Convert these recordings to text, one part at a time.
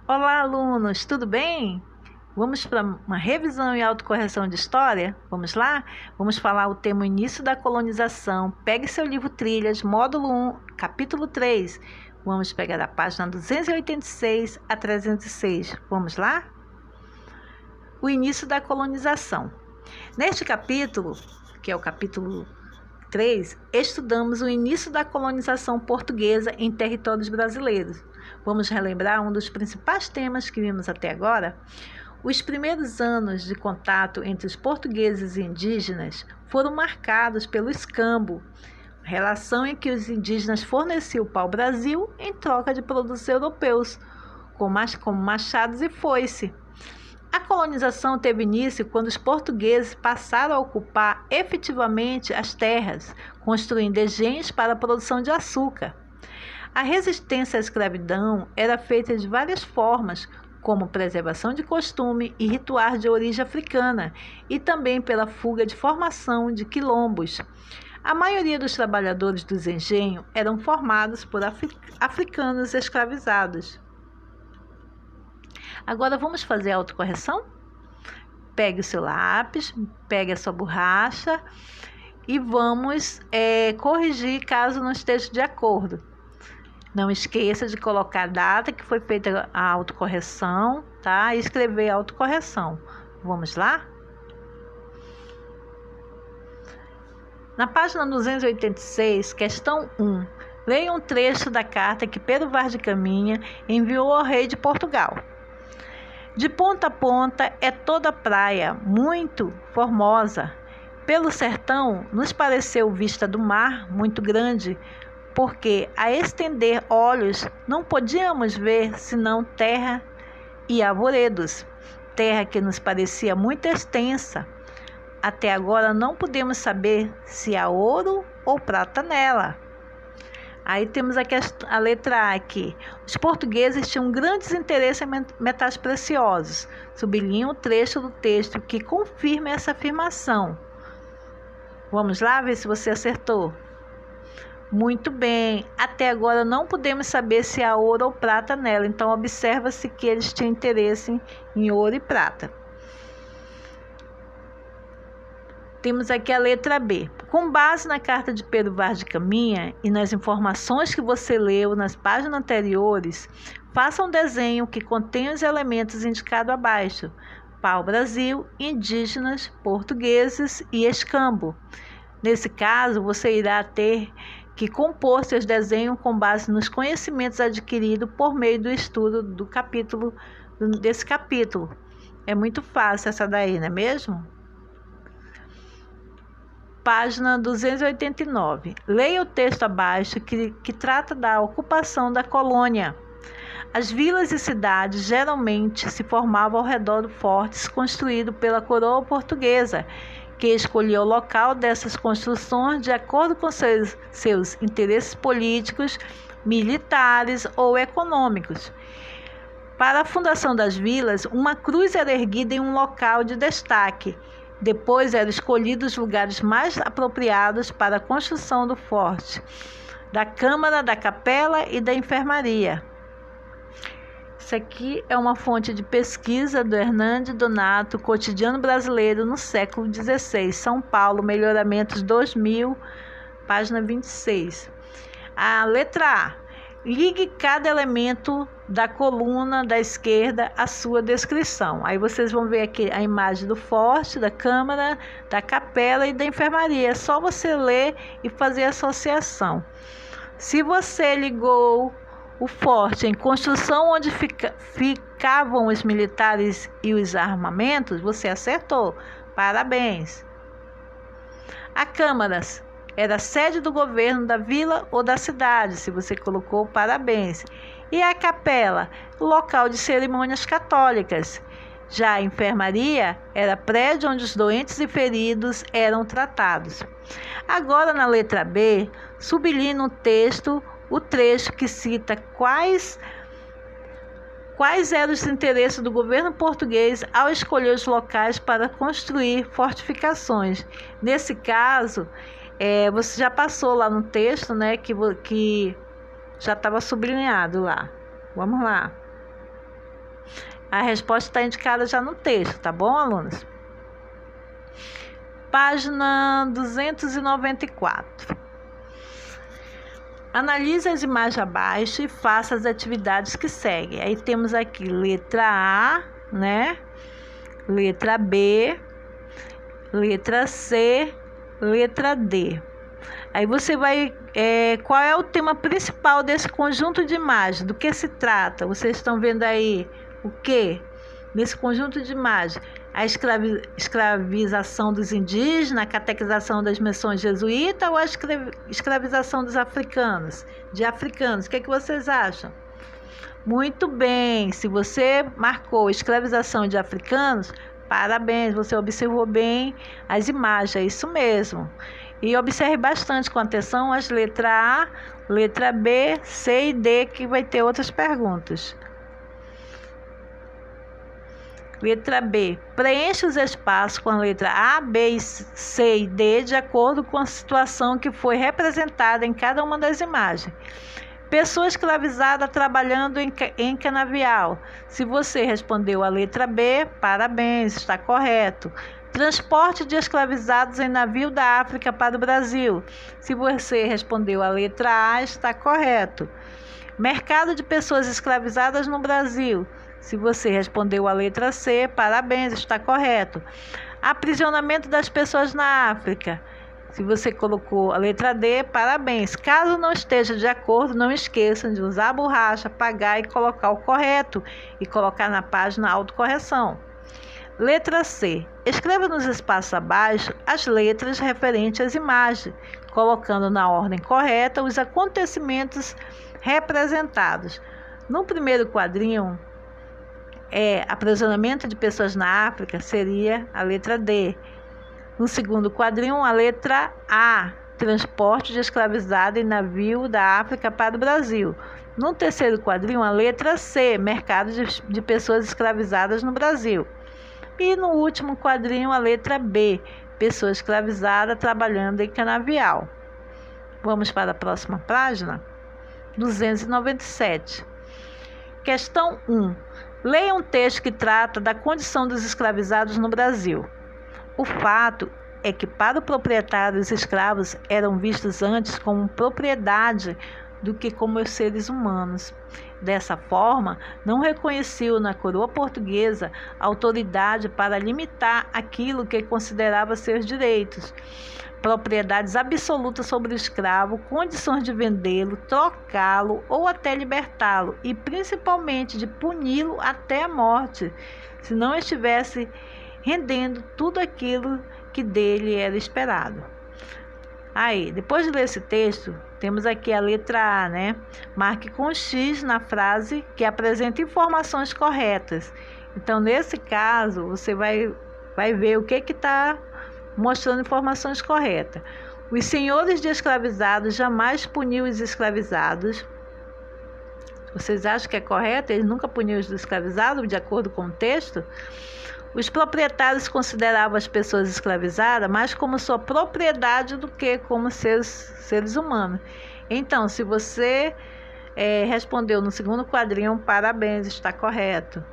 Olá, alunos, tudo bem? Vamos para uma revisão e autocorreção de história? Vamos lá? Vamos falar o tema início da colonização. Pegue seu livro Trilhas, módulo 1, capítulo 3. Vamos pegar a página 286 a 306. Vamos lá? O início da colonização. Neste capítulo, que é o capítulo 3, estudamos o início da colonização portuguesa em territórios brasileiros. Vamos relembrar um dos principais temas que vimos até agora? Os primeiros anos de contato entre os portugueses e indígenas foram marcados pelo escambo, relação em que os indígenas forneciam o pau-brasil em troca de produtos europeus, como machados e foice. A colonização teve início quando os portugueses passaram a ocupar efetivamente as terras, construindo engenhos para a produção de açúcar. A resistência à escravidão era feita de várias formas, como preservação de costume e rituais de origem africana, e também pela fuga de formação de quilombos. A maioria dos trabalhadores dos engenhos eram formados por africanos escravizados. Agora vamos fazer a autocorreção? Pegue o seu lápis, pegue a sua borracha e vamos corrigir caso não esteja de acordo. Não esqueça de colocar a data que foi feita a autocorreção, tá? E escrever a autocorreção. Vamos lá? Na página 286, questão 1. Leia um trecho da carta que Pedro Vaz de Caminha enviou ao rei de Portugal. De ponta a ponta é toda praia, muito formosa. Pelo sertão nos pareceu vista do mar muito grande, porque a estender olhos não podíamos ver senão terra e arvoredos, terra que nos parecia muito extensa. Até agora não podemos saber se há ouro ou prata nela. Aí temos aqui a letra A aqui. Os portugueses tinham grandes interesses em metais preciosos. Sublinhe o trecho do texto que confirma essa afirmação. Vamos lá ver se você acertou. Muito bem, até agora não podemos saber se há ouro ou prata nela, então observa-se que eles tinham interesse em ouro e prata. Temos aqui a letra B. Com base na carta de Pedro Vaz de Caminha e nas informações que você leu nas páginas anteriores, faça um desenho que contém os elementos indicados abaixo: pau-brasil, indígenas, portugueses e escambo. Nesse caso, você irá ter que compor seus desenhos com base nos conhecimentos adquiridos por meio do estudo desse capítulo. É muito fácil essa daí, não é mesmo? Página 289. Leia o texto abaixo que trata da ocupação da colônia. As vilas e cidades geralmente se formavam ao redor de fortes construídos pela coroa portuguesa, que escolhia o local dessas construções de acordo com seus interesses políticos, militares ou econômicos. Para a fundação das vilas, uma cruz era erguida em um local de destaque. Depois eram escolhidos os lugares mais apropriados para a construção do forte, da câmara, da capela e da enfermaria. Isso aqui é uma fonte de pesquisa do Hernande Donato, Cotidiano Brasileiro no século XVI, São Paulo, Melhoramentos 2000, página 26. A letra A. Ligue cada elemento da coluna da esquerda à sua descrição. Aí vocês vão ver aqui a imagem do forte, da câmara, da capela e da enfermaria. É só você ler e fazer a associação. Se você ligou o forte em construção onde ficavam os militares e os armamentos, você acertou. Parabéns. A câmara era a sede do governo da vila ou da cidade, se você colocou, parabéns. E a capela, local de cerimônias católicas. Já a enfermaria era prédio onde os doentes e feridos eram tratados. Agora, na letra B, sublinhe no texto o trecho que cita quais eram os interesses do governo português ao escolher os locais para construir fortificações. Nesse caso, você já passou lá no texto, né, que já estava sublinhado lá. Vamos lá. A resposta está indicada já no texto, tá bom, alunos? Página 294. Analise as imagens abaixo e faça as atividades que seguem. Aí temos aqui letra A, né? Letra B, letra C, letra D. Aí você vai... qual é o tema principal desse conjunto de imagens? Do que se trata? Vocês estão vendo aí o que? Nesse conjunto de imagens? A escravização dos indígenas, a catequização das missões jesuítas ou a escravização dos africanos? De africanos, o que vocês acham? Muito bem, se você marcou escravização de africanos, parabéns, você observou bem as imagens, é isso mesmo. E observe bastante com atenção as letras A, letra B, C e D, que vai ter outras perguntas. Letra B. Preencha os espaços com a letra A, B, C e D de acordo com a situação que foi representada em cada uma das imagens. Pessoa escravizada trabalhando em canavial. Se você respondeu a letra B, parabéns, está correto. Transporte de escravizados em navio da África para o Brasil. Se você respondeu a letra A, está correto. Mercado de pessoas escravizadas no Brasil. Se você respondeu a letra C, parabéns, está correto. Aprisionamento das pessoas na África. Se você colocou a letra D, parabéns. Caso não esteja de acordo, não esqueçam de usar a borracha, apagar e colocar o correto e colocar na página autocorreção. Letra C. Escreva nos espaços abaixo as letras referentes às imagens, colocando na ordem correta os acontecimentos representados. No primeiro quadrinho, aprisionamento de pessoas na África, seria a letra D. No segundo quadrinho, a letra A, transporte de escravizado em navio da África para o Brasil. No terceiro quadrinho, a letra C, mercado de pessoas escravizadas no Brasil. E no último quadrinho, a letra B, pessoa escravizada trabalhando em canavial. Vamos para a próxima página? 297. Questão 1. Leia um texto que trata da condição dos escravizados no Brasil. O fato é que para o proprietário os escravos eram vistos antes como propriedade do que como os seres humanos. Dessa forma, não reconheciam na coroa portuguesa autoridade para limitar aquilo que considerava seus direitos, propriedades absolutas sobre o escravo, condições de vendê-lo, trocá-lo ou até libertá-lo, e principalmente de puni-lo até a morte, se não estivesse rendendo tudo aquilo que dele era esperado. Aí, depois de ler esse texto, temos aqui a letra A, né? Marque com X na frase que apresenta informações corretas. Então, nesse caso, você vai ver o que está mostrando informações corretas. Os senhores de escravizados jamais puniam os escravizados. Vocês acham que é correto? Eles nunca puniam os escravizados, de acordo com o texto? Os proprietários consideravam as pessoas escravizadas mais como sua propriedade do que como seres humanos. Então, se você respondeu no segundo quadrinho, parabéns, está correto.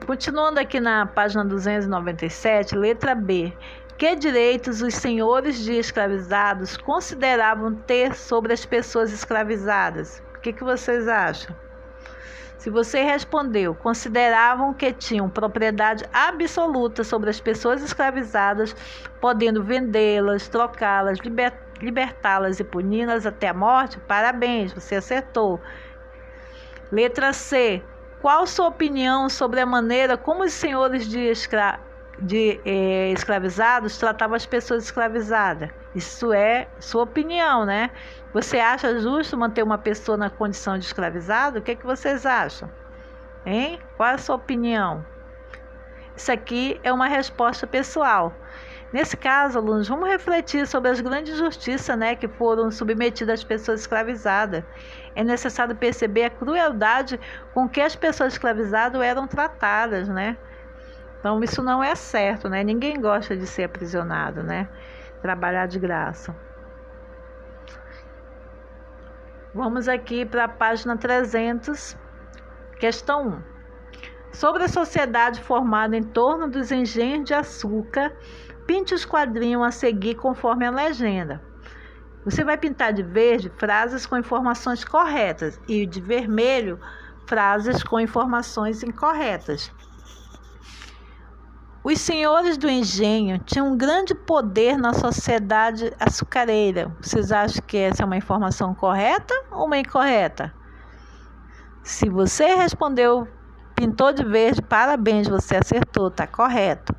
Continuando aqui na página 297, letra B. Que direitos os senhores de escravizados consideravam ter sobre as pessoas escravizadas? O que vocês acham? Se você respondeu, consideravam que tinham propriedade absoluta sobre as pessoas escravizadas, podendo vendê-las, trocá-las, libertá-las e puni-las até a morte, parabéns, você acertou. Letra C. Qual sua opinião sobre a maneira como os senhores de escravizados tratavam as pessoas escravizadas? Isso é sua opinião, né? Você acha justo manter uma pessoa na condição de escravizado? O que vocês acham? Hein? Qual é a sua opinião? Isso aqui é uma resposta pessoal. Nesse caso, alunos, vamos refletir sobre as grandes injustiças, né, que foram submetidas às pessoas escravizadas. É necessário perceber a crueldade com que as pessoas escravizadas eram tratadas, né? Então, isso não é certo, né? Ninguém gosta de ser aprisionado, né? Trabalhar de graça. Vamos aqui para a página 300. Questão 1. Sobre a sociedade formada em torno dos engenhos de açúcar, pinte os quadrinhos a seguir conforme a legenda. Você vai pintar de verde frases com informações corretas e de vermelho frases com informações incorretas. Os senhores do engenho tinham um grande poder na sociedade açucareira. Vocês acham que essa é uma informação correta ou uma incorreta? Se você respondeu pintou de verde, parabéns, você acertou, está correto.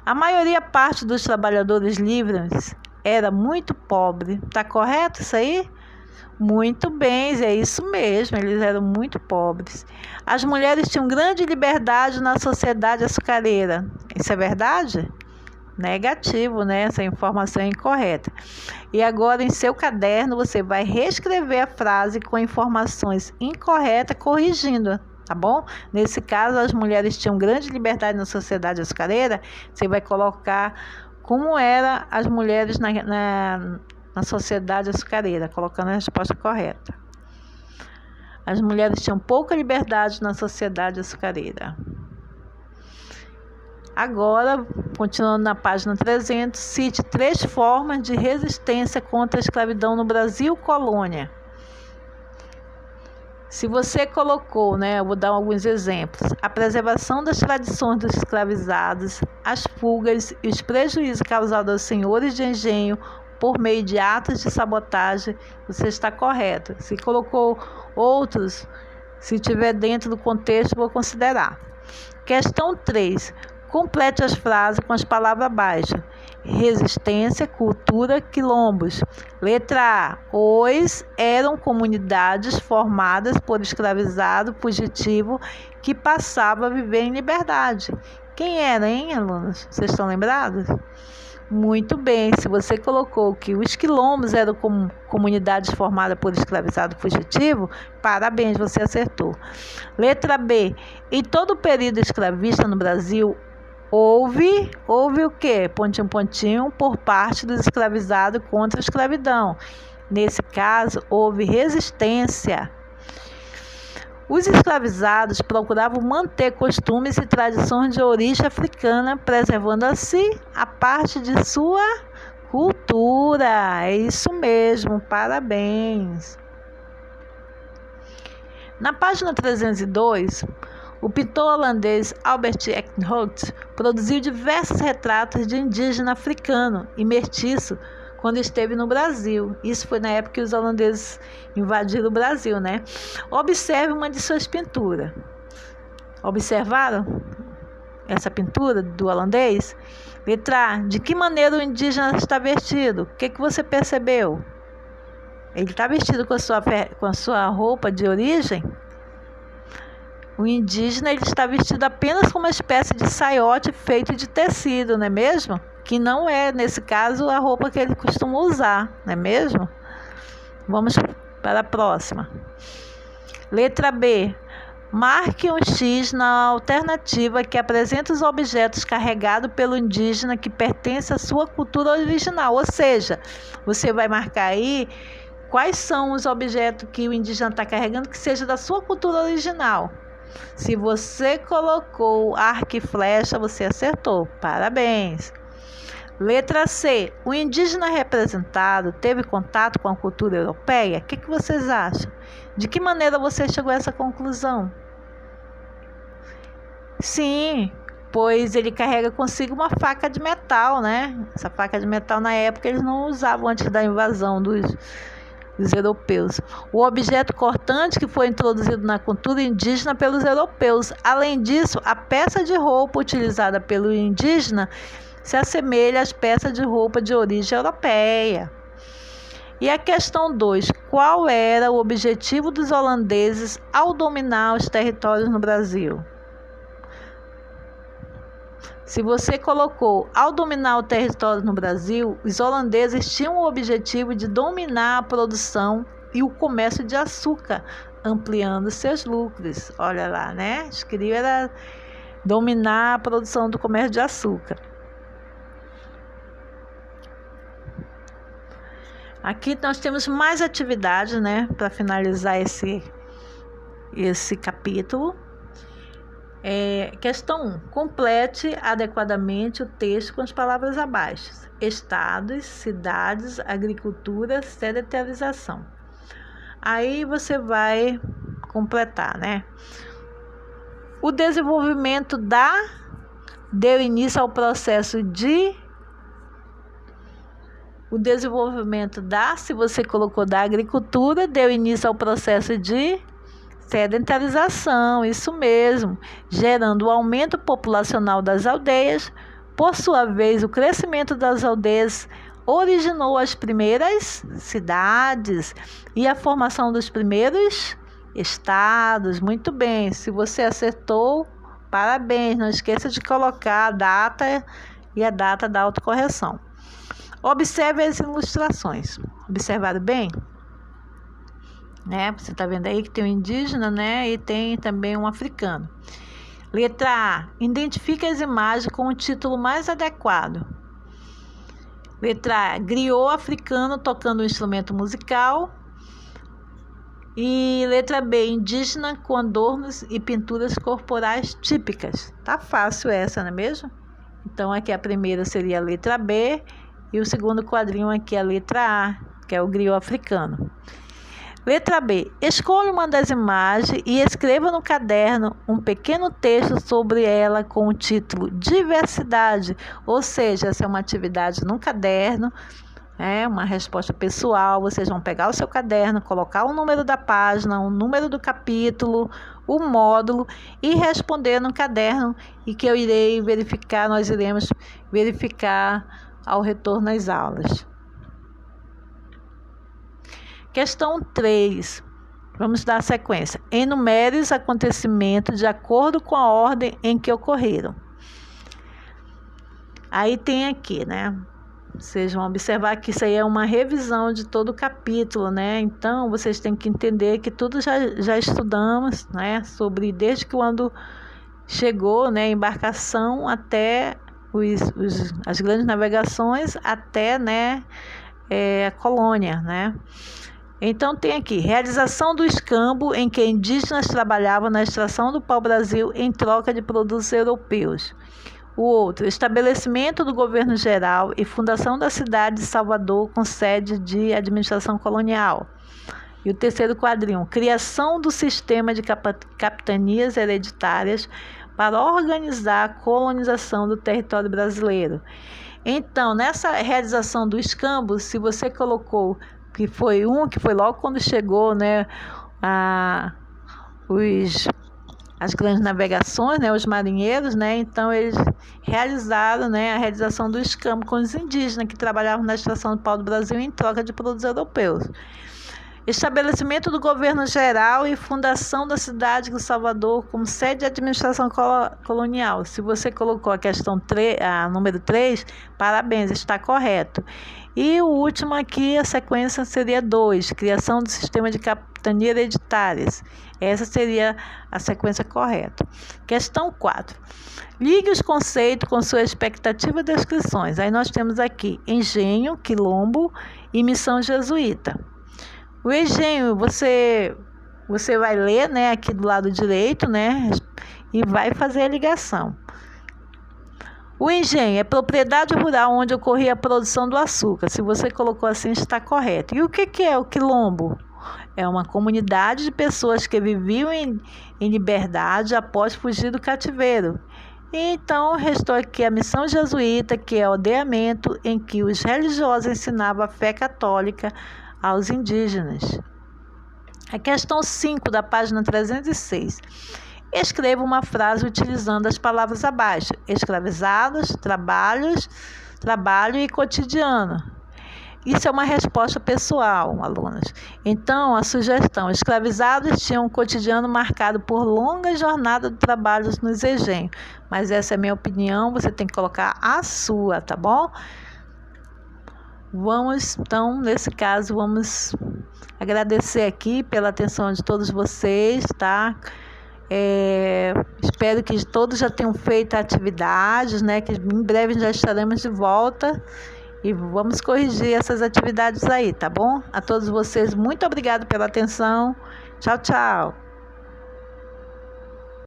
A maioria parte dos trabalhadores livres era muito pobre. Está correto isso aí? Muito bem, é isso mesmo, eles eram muito pobres. As mulheres tinham grande liberdade na sociedade açucareira. Isso é verdade? Negativo, né? Essa informação é incorreta. E agora, em seu caderno, você vai reescrever a frase com informações incorretas, corrigindo, tá bom? Nesse caso, as mulheres tinham grande liberdade na sociedade açucareira. Você vai colocar como eram as mulheres na sociedade açucareira, colocando a resposta correta. As mulheres tinham pouca liberdade na sociedade açucareira. Agora, continuando na página 300, cite 3 formas de resistência contra a escravidão no Brasil colônia. Se você colocou, eu vou dar alguns exemplos, a preservação das tradições dos escravizados, as fugas e os prejuízos causados aos senhores de engenho por meio de atos de sabotagem, você está correto. Se colocou outros, se estiver dentro do contexto, vou considerar. Questão 3. Complete as frases com as palavras abaixo. Resistência, cultura, quilombos. Letra A. Os eram comunidades formadas por escravizado fugitivo que passava a viver em liberdade. Quem era, hein, alunos? Vocês estão lembrados? Muito bem, se você colocou que os quilombos eram comunidades formadas por escravizado fugitivo, parabéns, você acertou. Letra B. Em todo o período escravista no Brasil, houve o quê? Pontinho, pontinho, por parte dos escravizados contra a escravidão. Nesse caso, houve resistência. Os escravizados procuravam manter costumes e tradições de origem africana, preservando assim a parte de sua cultura. É isso mesmo, parabéns. Na página 302, o pintor holandês Albert Eckhout produziu diversos retratos de indígena africano e mestiço quando esteve no Brasil. Isso foi na época que os holandeses invadiram o Brasil, né? Observe uma de suas pinturas. Observaram essa pintura do holandês? Letra A. De que maneira o indígena está vestido? O que você percebeu? Ele está vestido com a sua roupa de origem? O indígena ele está vestido apenas com uma espécie de saiote feito de tecido, não é mesmo? Que não é, nesse caso, a roupa que ele costuma usar, não é mesmo? Vamos para a próxima. Letra B. Marque um X na alternativa que apresenta os objetos carregados pelo indígena que pertence à sua cultura original. Ou seja, você vai marcar aí quais são os objetos que o indígena está carregando que seja da sua cultura original. Se você colocou arco e flecha, você acertou. Parabéns. Letra C. O indígena representado teve contato com a cultura europeia? O que vocês acham? De que maneira você chegou a essa conclusão? Sim, pois ele carrega consigo uma faca de metal, né? Essa faca de metal na época eles não usavam antes da invasão dos europeus. O objeto cortante que foi introduzido na cultura indígena pelos europeus. Além disso, a peça de roupa utilizada pelo indígena se assemelha às peças de roupa de origem europeia. E a questão 2. Qual era o objetivo dos holandeses ao dominar os territórios no Brasil? Se você colocou ao dominar o território no Brasil, os holandeses tinham o objetivo de dominar a produção e o comércio de açúcar, ampliando seus lucros. Olha lá, né? Queria era dominar a produção do comércio de açúcar. Aqui nós temos mais atividades, né, para finalizar esse capítulo. Questão 1. Complete adequadamente o texto com as palavras abaixo. Estados, cidades, agricultura, sedentarização. Aí você vai completar, né? O desenvolvimento deu início ao processo se você colocou da agricultura, deu início ao processo de sedentarização, isso mesmo, gerando o aumento populacional das aldeias. Por sua vez, o crescimento das aldeias originou as primeiras cidades e a formação dos primeiros estados. Muito bem, se você acertou, parabéns. Não esqueça de colocar a data e a data da autocorreção. Observe as ilustrações. Observaram bem? Você está vendo aí que tem um indígena, e tem também um africano. Letra A. Identifique as imagens com o título mais adequado. Letra A. Griot africano tocando um instrumento musical. E letra B. Indígena com adornos e pinturas corporais típicas. Tá fácil essa, não é mesmo? Então aqui a primeira seria a letra B e o segundo quadrinho aqui é a letra A, que é o griot africano. Letra B. Escolha uma das imagens e escreva no caderno um pequeno texto sobre ela com o título Diversidade. Ou seja, essa é uma atividade no caderno, uma resposta pessoal. Vocês vão pegar o seu caderno, colocar o número da página, o número do capítulo, o módulo e responder no caderno, e que nós iremos verificar ao retorno às aulas. Questão 3. Vamos dar a sequência. Enumere os acontecimentos de acordo com a ordem em que ocorreram. Aí tem aqui, Vocês vão observar que isso aí é uma revisão de todo o capítulo, Então, vocês têm que entender que tudo já estudamos, sobre desde que quando chegou, a embarcação até as grandes navegações até, a colônia, Então, tem aqui, realização do escambo em que indígenas trabalhavam na extração do pau-brasil em troca de produtos europeus. O outro, estabelecimento do governo geral e fundação da cidade de Salvador com sede de administração colonial. E o terceiro quadrinho, criação do sistema de capitanias hereditárias para organizar a colonização do território brasileiro. Então, nessa realização do escambo, se você colocou que foi logo quando chegou, as grandes navegações, os marinheiros, então eles realizaram, a realização do escambo com os indígenas que trabalhavam na extração do pau do Brasil em troca de produtos europeus. Estabelecimento do governo geral e fundação da cidade de Salvador como sede de administração colonial. Se você colocou a questão número 3, parabéns, está correto. E o último aqui, a sequência seria 2, criação do sistema de capitania hereditárias. Essa seria a sequência correta. Questão 4. Ligue os conceitos com sua expectativa de descrições. Aí nós temos aqui engenho, quilombo e missão jesuíta. O engenho, você vai ler, aqui do lado direito, e vai fazer a ligação. O engenho é propriedade rural onde ocorria a produção do açúcar. Se você colocou assim, está correto. E o que é o quilombo? É uma comunidade de pessoas que viviam em liberdade após fugir do cativeiro. Então, restou aqui a missão jesuíta, que é o aldeamento em que os religiosos ensinavam a fé católica aos indígenas. A questão 5 da página 306. Escreva uma frase utilizando as palavras abaixo. Escravizados, trabalho e cotidiano. Isso é uma resposta pessoal, alunos. Então, a sugestão: escravizados tinham um cotidiano marcado por longa jornada de trabalho nos engenhos. Mas essa é a minha opinião, você tem que colocar a sua, tá bom? Então, nesse caso, vamos agradecer aqui pela atenção de todos vocês, tá? Espero que todos já tenham feito atividades, que em breve já estaremos de volta e vamos corrigir essas atividades aí, tá bom? A todos vocês, muito obrigada pela atenção. Tchau, tchau.